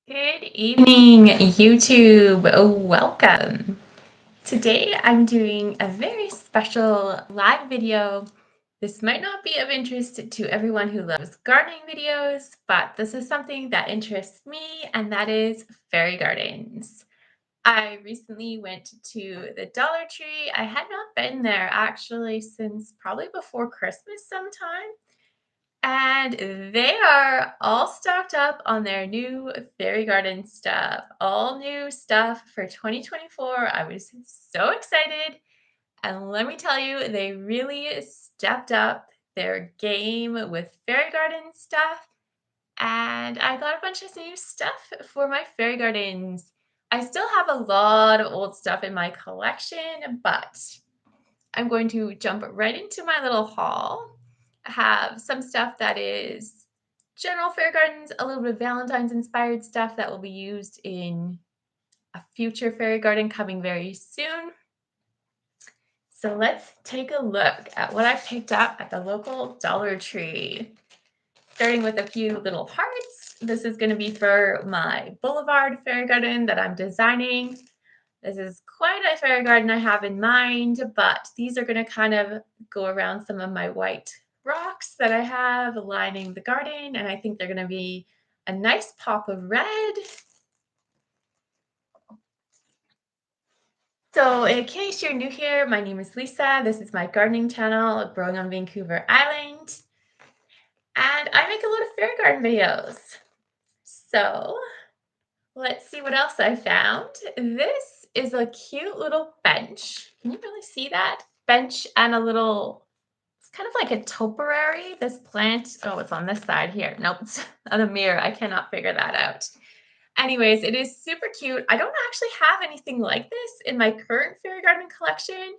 Good evening, YouTube. Welcome. Today I'm doing a very special live video. This might not be of interest to everyone who loves gardening videos, but this is something that interests me, and that is fairy gardens. I recently went to the Dollar Tree. I had not been there actually since probably before Christmas sometime. And they are all stocked up on their new fairy garden stuff. All new stuff for 2024. I was so excited. And let me tell you, they really stepped up their game with fairy garden stuff. And I got a bunch of new stuff for my fairy gardens. I still have a lot of old stuff in my collection, but I'm going to jump right into my little haul. I have some stuff that is general fair gardens, a little bit of Valentine's inspired stuff that will be used in a future fairy garden coming very soon. So let's take a look at what I picked up at the local Dollar Tree. Starting with a few little hearts. This is going to be for my Boulevard fairy garden that I'm designing. This is quite a fairy garden I have in mind, but these are going to kind of go around some of my white rocks that I have lining the garden, and I think they're going to be a nice pop of red. So in case you're new here, my name is Lisa. This is my gardening channel, Growing on Vancouver Island, and I make a lot of fairy garden videos. So let's see what else I found. This is a cute little bench. Can you really see that? Bench and a little, it's kind of like a topiary. This plant, oh, it's on this side here. Nope, it's on a mirror. I cannot figure that out. Anyways, it is super cute. I don't actually have anything like this in my current fairy garden collection.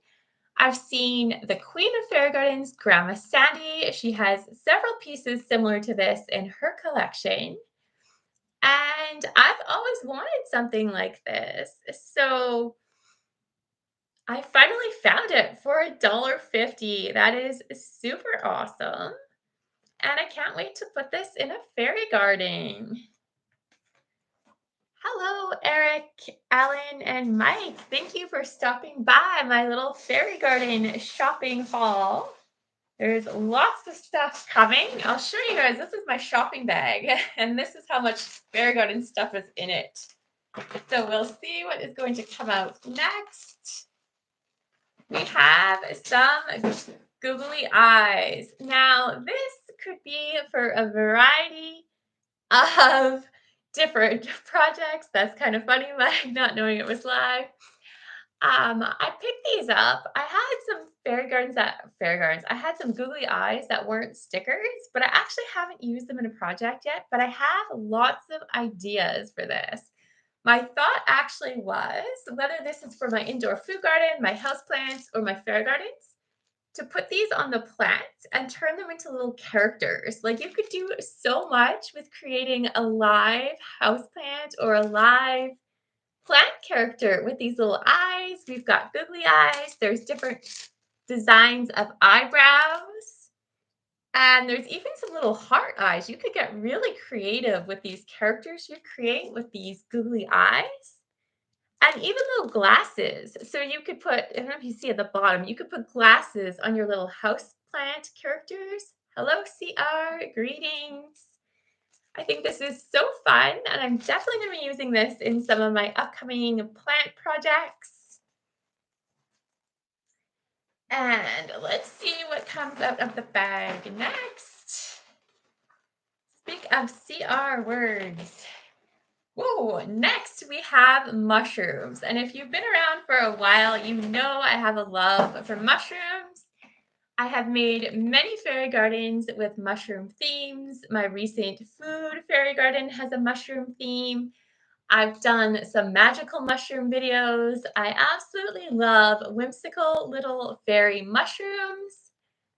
I've seen the Queen of Fairy Gardens, Grandma Sandy. She has several pieces similar to this in her collection. And I've always wanted something like this. So I finally found it for $1.50. That is super awesome. And I can't wait to put this in a fairy garden. Hello, Eric, Alan, and Mike. Thank you for stopping by my little fairy garden shopping haul. There's lots of stuff coming. I'll show you guys. This is my shopping bag, and this is how much fairy garden stuff is in it. So we'll see what is going to come out next. We have some googly eyes. Now, this could be for a variety of different projects. That's kind of funny, my not knowing it was live. I picked these up. I had some fairy gardens. I had some googly eyes that weren't stickers, but I actually haven't used them in a project yet. But I have lots of ideas for this. My thought actually was whether this is for my indoor food garden, my house plants, or my fairy gardens, to put these on the plants and turn them into little characters. Like you could do so much with creating a live house plant or a live plant character with these little eyes. We've got googly eyes. There's different designs of eyebrows. And there's even some little heart eyes. You could get really creative with these characters you create with these googly eyes. And even little glasses. So you could put, I don't know if you see at the bottom, you could put glasses on your little house plant characters. Hello, CR, greetings. I think this is so fun, and I'm definitely going to be using this in some of my upcoming plant projects. And let's see what comes out of the bag next. Speak of CR words. Whoa, next we have mushrooms. And if you've been around for a while, you know I have a love for mushrooms. I have made many fairy gardens with mushroom themes. My recent food fairy garden has a mushroom theme. I've done some magical mushroom videos. I absolutely love whimsical little fairy mushrooms.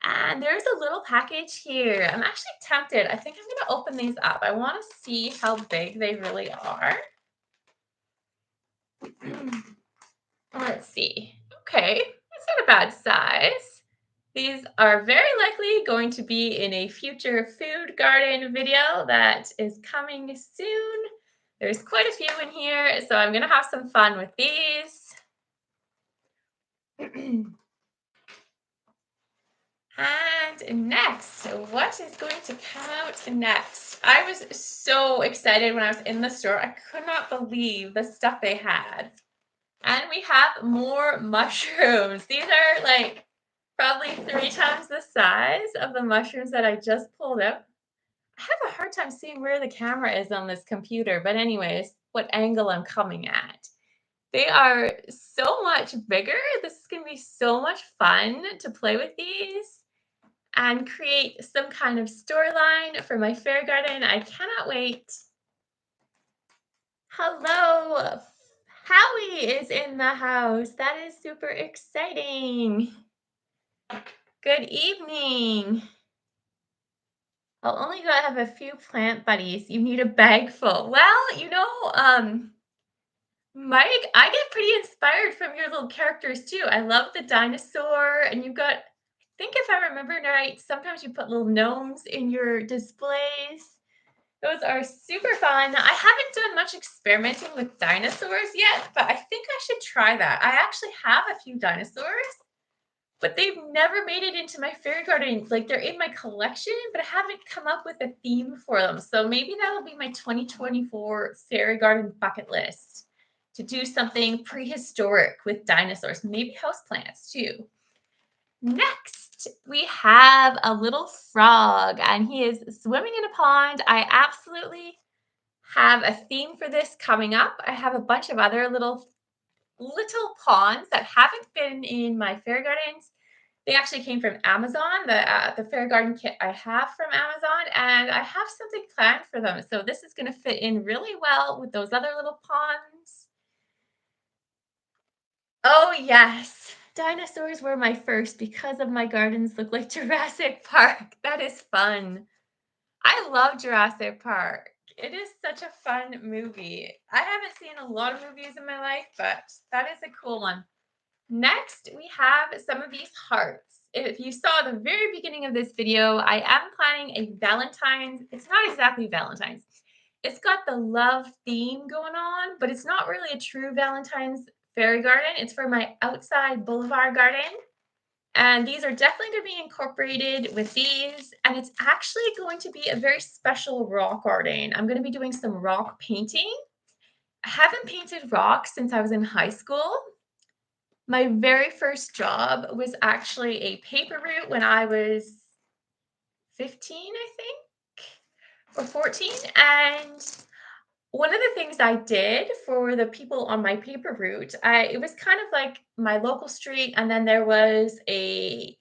And there's a little package here. I'm actually tempted. I think I'm going to open these up. I want to see how big they really are. Let's see. Okay, it's not a bad size. These are very likely going to be in a future food garden video that is coming soon. There's quite a few in here, so I'm gonna have some fun with these. And next, what is going to come out next? I was so excited when I was in the store. I could not believe the stuff they had. And we have more mushrooms. These are like probably 3 times the size of the mushrooms that I just pulled out. I have a hard time seeing where the camera is on this computer, but anyways, what angle I'm coming at. They are so much bigger. This is going to be so much fun to play with these and create some kind of storyline for my fairy garden. I cannot wait. Hello, Howie is in the house. That is super exciting. Good evening. I'll only go have a few plant buddies. You need a bag full. Well, Mike, I get pretty inspired from your little characters too. I love the dinosaur, and you've got, I think if I remember right, sometimes you put little gnomes in your displays. Those are super fun. I haven't done much experimenting with dinosaurs yet, but I think I should try that. I actually have a few dinosaurs, but they've never made it into my fairy garden. Like they're in my collection, but I haven't come up with a theme for them. So maybe that'll be my 2024 fairy garden bucket list to do something prehistoric with dinosaurs, maybe houseplants too. Next, we have a little frog, and he is swimming in a pond. I absolutely have a theme for this coming up. I have a bunch of other little ponds that haven't been in my fairy gardens. They actually came from Amazon, the fairy garden kit I have from Amazon, and I have something planned for them. So this is going to fit in really well with those other little ponds. Oh, yes. Dinosaurs were my first because of my gardens look like Jurassic Park. That is fun. I love Jurassic Park. It is such a fun movie. I haven't seen a lot of movies in my life, but that is a cool one. Next, we have some of these hearts. If you saw the very beginning of this video, I am planning a Valentine's. It's not exactly Valentine's. It's got the love theme going on, but it's not really a true Valentine's fairy garden. It's for my outside boulevard garden. And these are definitely to be incorporated with these. And it's actually going to be a very special rock garden. I'm going to be doing some rock painting. I haven't painted rocks since I was in high school. My very first job was actually a paper route when I was 15, I think, or 14. And one of the things I did for the people on my paper route, it was kind of like my local street, and then there was a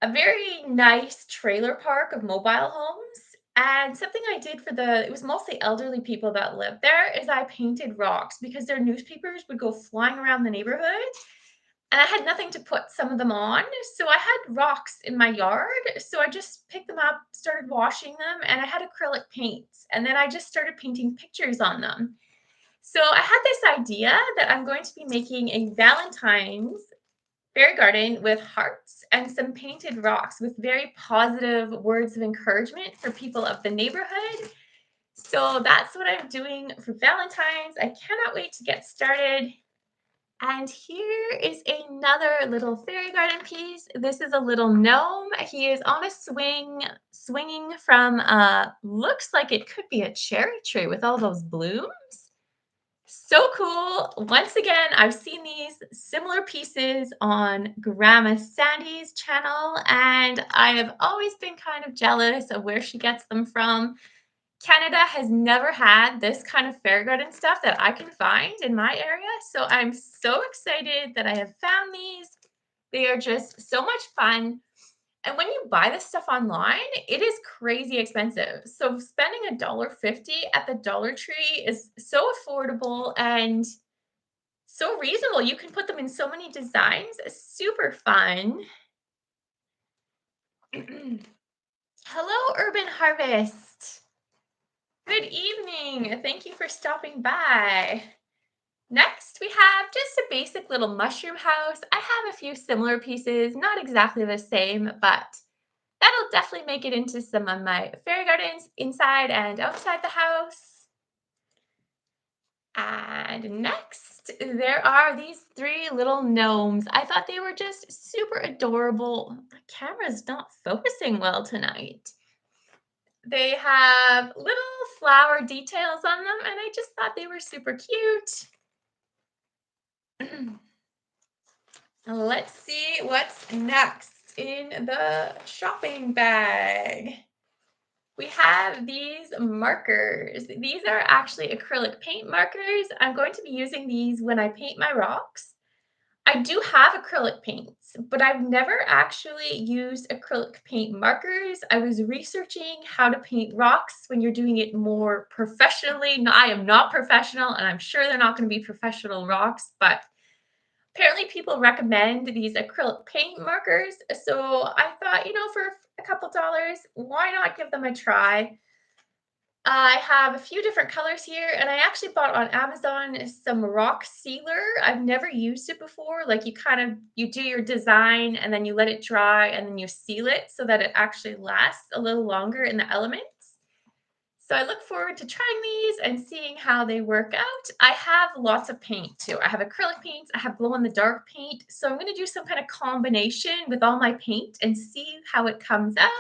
very nice trailer park of mobile homes. And something I did for it was mostly elderly people that lived there, is I painted rocks because their newspapers would go flying around the neighborhood. And I had nothing to put some of them on. So I had rocks in my yard. So I just picked them up, started washing them, and I had acrylic paints. And then I just started painting pictures on them. So I had this idea that I'm going to be making a Valentine's fairy garden with hearts and some painted rocks with very positive words of encouragement for people of the neighborhood. So that's what I'm doing for Valentine's. I cannot wait to get started. And here is another little fairy garden piece. This is a little gnome. He is on a swing, swinging from, looks like it could be a cherry tree with all those blooms. So cool. Once again, I've seen these similar pieces on Grandma Sandy's channel, and I have always been kind of jealous of where she gets them from. Canada has never had this kind of fairy garden stuff that I can find in my area, so I'm so excited that I have found these. They are just so much fun. And when you buy this stuff online, it is crazy expensive. So spending $1.50 at the Dollar Tree is so affordable and so reasonable. You can put them in so many designs. Super fun. Hello, Urban Harvest. Good evening. Thank you for stopping by. Next, we have just a basic little mushroom house. I have a few similar pieces, not exactly the same, but that'll definitely make it into some of my fairy gardens inside and outside the house. And next, there are these three little gnomes. I thought they were just super adorable. The camera's not focusing well tonight. They have little flower details on them, and I just thought they were super cute. Let's see what's next in the shopping bag. We have these markers. These are actually acrylic paint markers. I'm going to be using these when I paint my rocks. I do have acrylic paints, but I've never actually used acrylic paint markers. I was researching how to paint rocks when you're doing it more professionally. No, I am not professional, and I'm sure they're not going to be professional rocks, but apparently people recommend these acrylic paint markers. So I thought, for a couple dollars, why not give them a try? I have a few different colors here, and I actually bought on Amazon some rock sealer. I've never used it before. Like you do your design and then you let it dry and then you seal it so that it actually lasts a little longer in the elements. So I look forward to trying these and seeing how they work out. I have lots of paint too. I have acrylic paints, I have glow in the dark paint. So I'm going to do some kind of combination with all my paint and see how it comes out.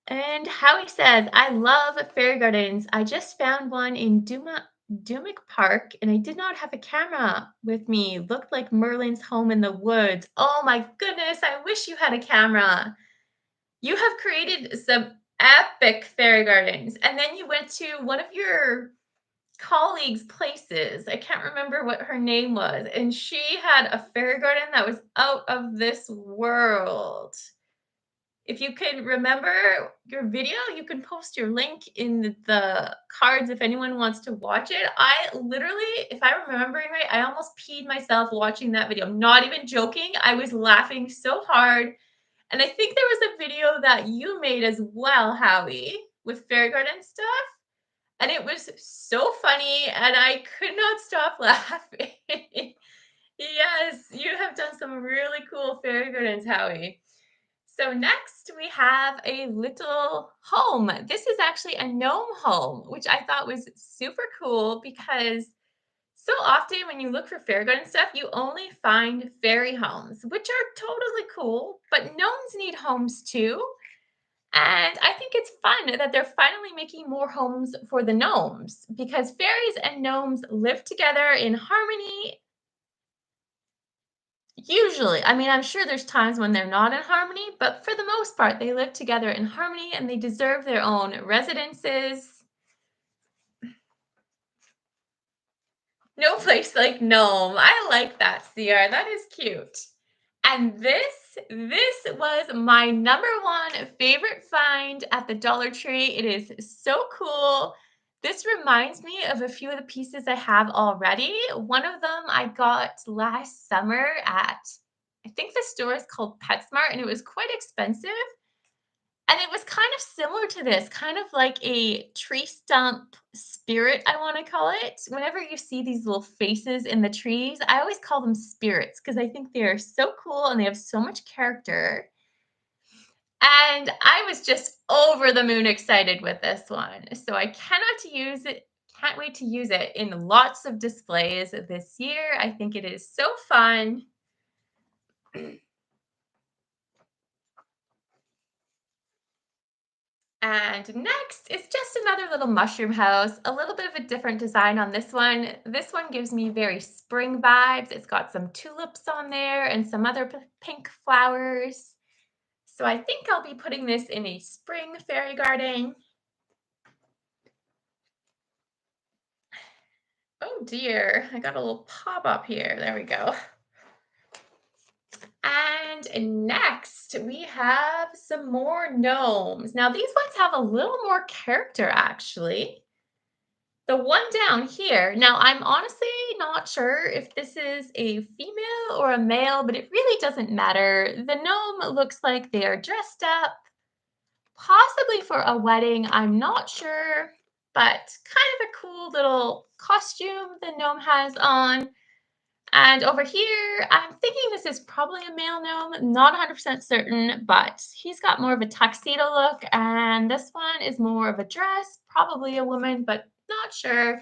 And Howie says, I love fairy gardens. I just found one in Dumick Park, and I did not have a camera with me. Looked like Merlin's home in the woods. Oh my goodness, I wish you had a camera. You have created some epic fairy gardens. And then you went to one of your colleagues' places. I can't remember what her name was. And she had a fairy garden that was out of this world. If you can remember your video, you can post your link in the cards if anyone wants to watch it. I literally, if I'm remembering right, I almost peed myself watching that video. I'm not even joking. I was laughing so hard. And I think there was a video that you made as well, Howie, with fairy garden stuff. And it was so funny, and I could not stop laughing. Yes, you have done some really cool fairy gardens, Howie. So next we have a little home. This is actually a gnome home, which I thought was super cool because so often when you look for fairy garden stuff, you only find fairy homes, which are totally cool, but gnomes need homes too. And I think it's fun that they're finally making more homes for the gnomes because fairies and gnomes live together in harmony. Usually, I mean, I'm sure there's times when they're not in harmony, but for the most part, they live together in harmony and they deserve their own residences. No place like gnome. I like that, CR. That is cute. And this was my number one favorite find at the Dollar Tree. It is so cool. This reminds me of a few of the pieces I have already. One of them I got last summer at, I think the store is called PetSmart, and it was quite expensive. And it was kind of similar to this, kind of like a tree stump spirit, I want to call it. Whenever you see these little faces in the trees, I always call them spirits because I think they are so cool and they have so much character. And I was just over the moon excited with this one. So I can't wait to use it in lots of displays this year. I think it is so fun. And next is just another little mushroom house, a little bit of a different design on this one. This one gives me very spring vibes. It's got some tulips on there and some other pink flowers. So I think I'll be putting this in a spring fairy garden. Oh dear, I got a little pop up here. There we go. And next, we have some more gnomes. Now, these ones have a little more character, actually. The one down here, now I'm honestly not sure if this is a female or a male, but it really doesn't matter. The gnome looks like they are dressed up, possibly for a wedding. I'm not sure, but kind of a cool little costume the gnome has on. And over here, I'm thinking this is probably a male gnome, not 100% certain, but he's got more of a tuxedo look, and this one is more of a dress, probably a woman, but not sure.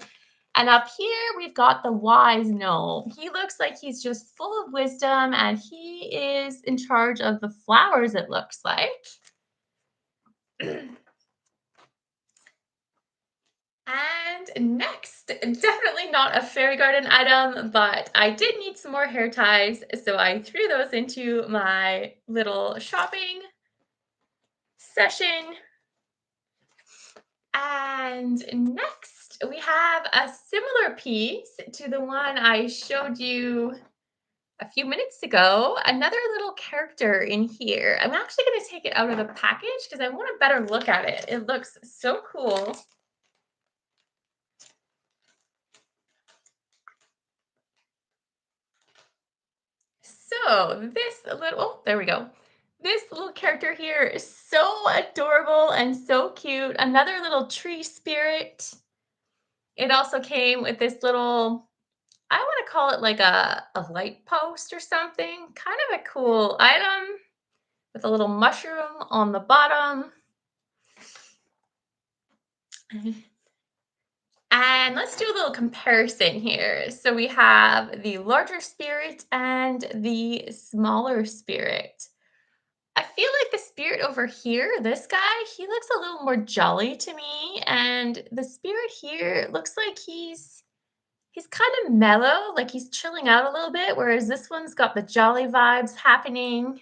And up here, we've got the wise gnome. He looks like he's just full of wisdom and he is in charge of the flowers, it looks like. And next, definitely not a fairy garden item, but I did need some more hair ties, so I threw those into my little shopping session. And next, we have a similar piece to the one I showed you a few minutes ago, another little character in here. I'm actually going to take it out of the package because I want a better look at it. It looks so cool. So this little, oh, there we go. This little character here is so adorable and so cute. Another little tree spirit. It also came with this little, I want to call it like a light post or something. Kind of a cool item with a little mushroom on the bottom. And let's do a little comparison here. So we have the larger spirit and the smaller spirit. I feel like the spirit over here, this guy, he looks a little more jolly to me. And the spirit here looks like he's kind of mellow, like he's chilling out a little bit, whereas this one's got the jolly vibes happening.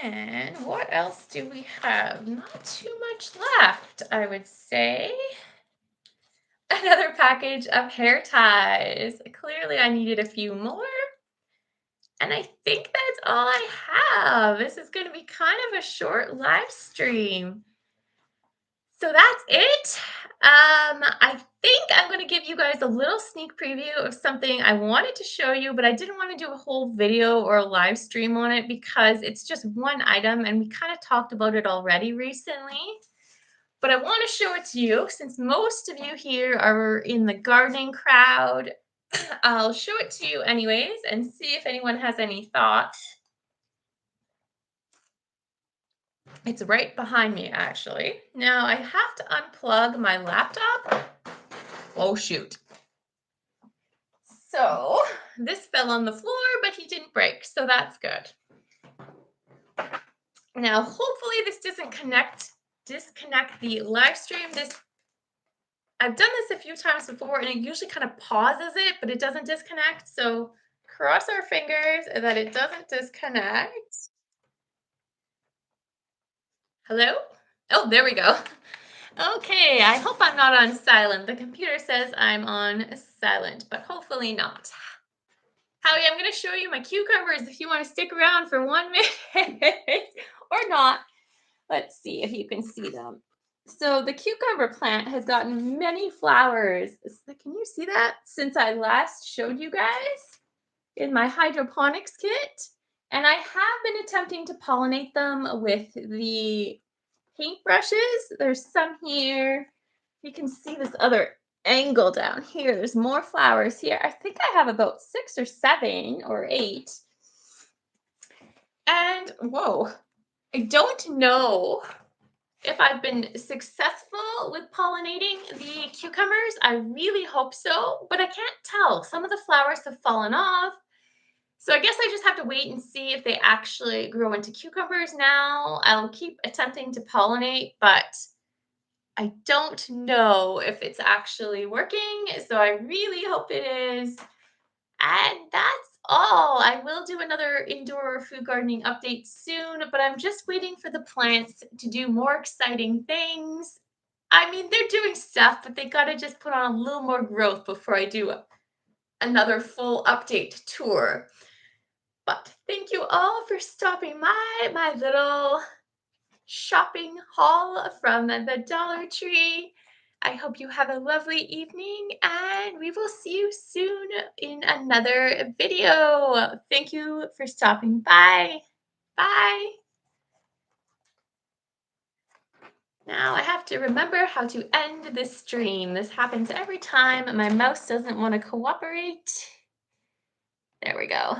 And what else do we have? Not too much left, I would say. Another package of hair ties. Clearly, I needed a few more. And I think that's all I have. This is going to be kind of a short live stream. So that's it. I think I'm going to give you guys a little sneak preview of something I wanted to show you, but I didn't want to do a whole video or a live stream on it because it's just one item and we kind of talked about it already recently. But I want to show it to you since most of you here are in the gardening crowd. I'll show it to you anyways and see if anyone has any thoughts. It's right behind me, actually. Now I have to unplug my laptop. Oh, shoot. So this fell on the floor, but he didn't break, so that's good. Now, hopefully this doesn't disconnect the live stream. I've done this a few times before, and it usually kind of pauses it, but it doesn't disconnect. So cross our fingers that it doesn't disconnect. Hello? Oh, there we go. Okay, I hope I'm not on silent. The computer says I'm on silent, but hopefully not. Howie, I'm going to show you my cucumbers if you want to stick around for 1 minute or not. Let's see if you can see them. So the cucumber plant has gotten many flowers. Can you see that? Since I last showed you guys in my hydroponics kit. And I have been attempting to pollinate them with the paintbrushes. There's some here. You can see this other angle down here. There's more flowers here. I think I have about 6 or 7 or 8. And whoa, I don't know if I've been successful with pollinating the cucumbers. I really hope so, but I can't tell. Some of the flowers have fallen off. So I guess I just have to wait and see if they actually grow into cucumbers now. I'll keep attempting to pollinate, but I don't know if it's actually working. So I really hope it is. And that's all. I will do another indoor food gardening update soon, but I'm just waiting for the plants to do more exciting things. I mean, they're doing stuff, but they got to just put on a little more growth before I do another full update tour. But thank you all for stopping by my little shopping haul from the Dollar Tree. I hope you have a lovely evening and we will see you soon in another video. Thank you for stopping by. Bye. Now I have to remember how to end this stream. This happens every time my mouse doesn't want to cooperate. There we go.